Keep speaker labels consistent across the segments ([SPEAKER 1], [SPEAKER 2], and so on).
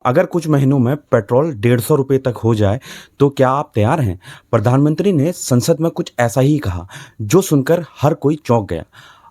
[SPEAKER 1] अगर कुछ महीनों में पेट्रोल 150 रुपये तक हो जाए तो क्या आप तैयार हैं? प्रधानमंत्री ने संसद में कुछ ऐसा ही कहा, जो सुनकर हर कोई चौंक गया।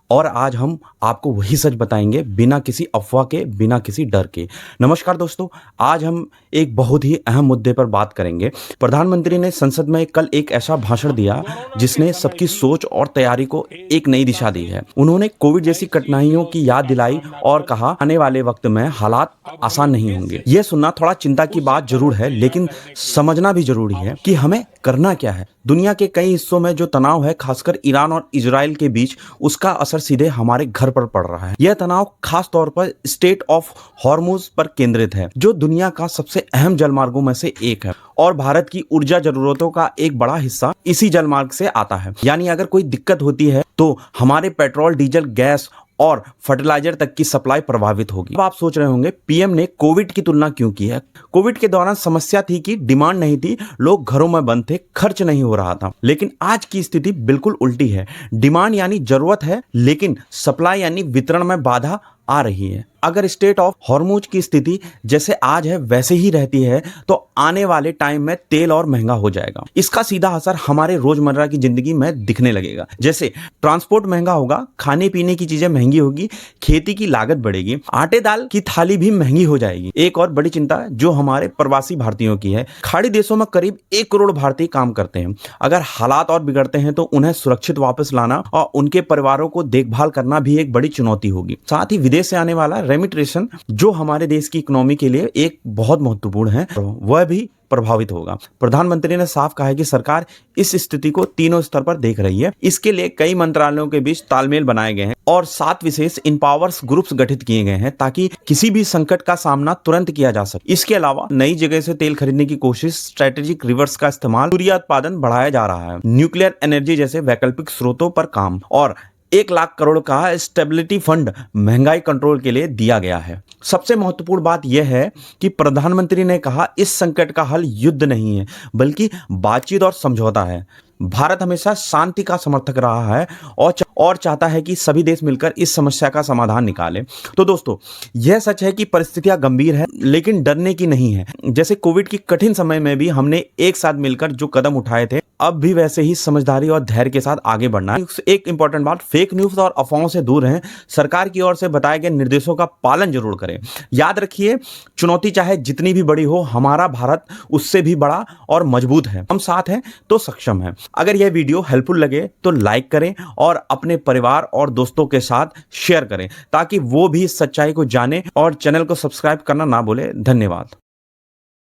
[SPEAKER 1] और आज हम आपको वही सच बताएंगे, बिना किसी अफवाह के, बिना किसी डर के। नमस्कार दोस्तों, आज हम एक बहुत ही अहम मुद्दे पर बात करेंगे। प्रधानमंत्री ने संसद में कल एक ऐसा भाषण दिया जिसने सबकी सोच और तैयारी को एक नई दिशा दी है। उन्होंने कोविड जैसी कठिनाइयों की याद दिलाई और कहा आने वाले वक्त में हालात आसान नहीं होंगे। यह सुनना थोड़ा चिंता की बात जरूर है, लेकिन समझना भी जरूरी है कि हमें करना क्या है। दुनिया के कई हिस्सों में जो तनाव है, खासकर ईरान और इजराइल के बीच, उसका असर सीधे हमारे घर पर पड़ रहा है। यह तनाव खास तौर पर स्ट्रेट ऑफ हॉर्मुज पर केंद्रित है, जो दुनिया का सबसे अहम जलमार्गों में से एक है और भारत की ऊर्जा जरूरतों का एक बड़ा हिस्सा इसी जलमार्ग से आता है। यानी अगर कोई दिक्कत होती है तो हमारे पेट्रोल, डीजल, गैस और फर्टिलाइजर तक की सप्लाई प्रभावित होगी। अब आप सोच रहे होंगे पीएम ने कोविड की तुलना क्यों की है। कोविड के दौरान समस्या थी कि डिमांड नहीं थी, लोग घरों में बंद थे, खर्च नहीं हो रहा था। लेकिन आज की स्थिति बिल्कुल उल्टी है। डिमांड यानी जरूरत है, लेकिन सप्लाई यानी वितरण में बाधा आ रही है। अगर स्ट्रेट ऑफ हॉर्मुज की स्थिति जैसे आज है वैसे ही रहती है तो आने वाले टाइम में तेल और महंगा हो जाएगा। इसका सीधा असर हमारे रोजमर्रा की जिंदगी में दिखने लगेगा। जैसे ट्रांसपोर्ट महंगा होगा, खाने पीने की चीजें महंगी होगी, खेती की लागत बढ़ेगी, आटे दाल की थाली भी महंगी हो जाएगी। एक और बड़ी चिंता जो हमारे प्रवासी भारतीयों की है। खाड़ी देशों में करीब 1 करोड़ भारतीय काम करते हैं। अगर हालात और बिगड़ते हैं तो उन्हें सुरक्षित वापस लाना और उनके परिवारों को देखभाल करना भी एक बड़ी चुनौती होगी। साथ ही विदेश से आने वाला रेमिटेशन, जो हमारे देश की इकोनॉमी के लिए एक बहुत महत्वपूर्ण है, वह भी प्रभावित होगा। प्रधानमंत्री ने साफ कहा है कि सरकार इस स्थिति को तीनों स्तर पर देख रही है। इसके लिए कई मंत्रालयों के बीच तालमेल बनाए गए हैं और 7 विशेष इनपावर्स ग्रुप्स गठित किए गए हैं ताकि किसी भी संकट का सामना तुरंत किया जा सके। इसके अलावा नई जगह से तेल खरीदने की कोशिश, स्ट्रेटेजिक रिवर्स का इस्तेमाल, यूरिया उत्पादन बढ़ाया जा रहा है, न्यूक्लियर एनर्जी जैसे वैकल्पिक स्रोतों पर काम और 1 लाख करोड़ का स्टेबिलिटी फंड महंगाई कंट्रोल के लिए दिया गया है। सबसे महत्वपूर्ण बात यह है कि प्रधानमंत्री ने कहा इस संकट का हल युद्ध नहीं है, बल्कि बातचीत और समझौता है। भारत हमेशा शांति का समर्थक रहा है और चाहता है कि सभी देश मिलकर इस समस्या का समाधान निकालें। तो दोस्तों, यह सच है कि परिस्थितियां गंभीर है, लेकिन डरने की नहीं है। जैसे कोविड की कठिन समय में भी हमने एक साथ मिलकर जो कदम उठाए थे, अब भी वैसे ही समझदारी और धैर्य के साथ आगे बढ़ना है। एक इंपॉर्टेंट बात, फेक न्यूज और अफवाहों से दूर रहें। सरकार की ओर से बताए गए निर्देशों का पालन जरूर करें। याद रखिए, चुनौती चाहे जितनी भी बड़ी हो, हमारा भारत उससे भी बड़ा और मजबूत है। हम साथ हैं तो सक्षम हैं। अगर यह वीडियो हेल्पफुल लगे तो लाइक करें और अपने परिवार और दोस्तों के साथ शेयर करें ताकि वो भी इस सच्चाई को जाने, और चैनल को सब्सक्राइब करना ना भूलें। धन्यवाद।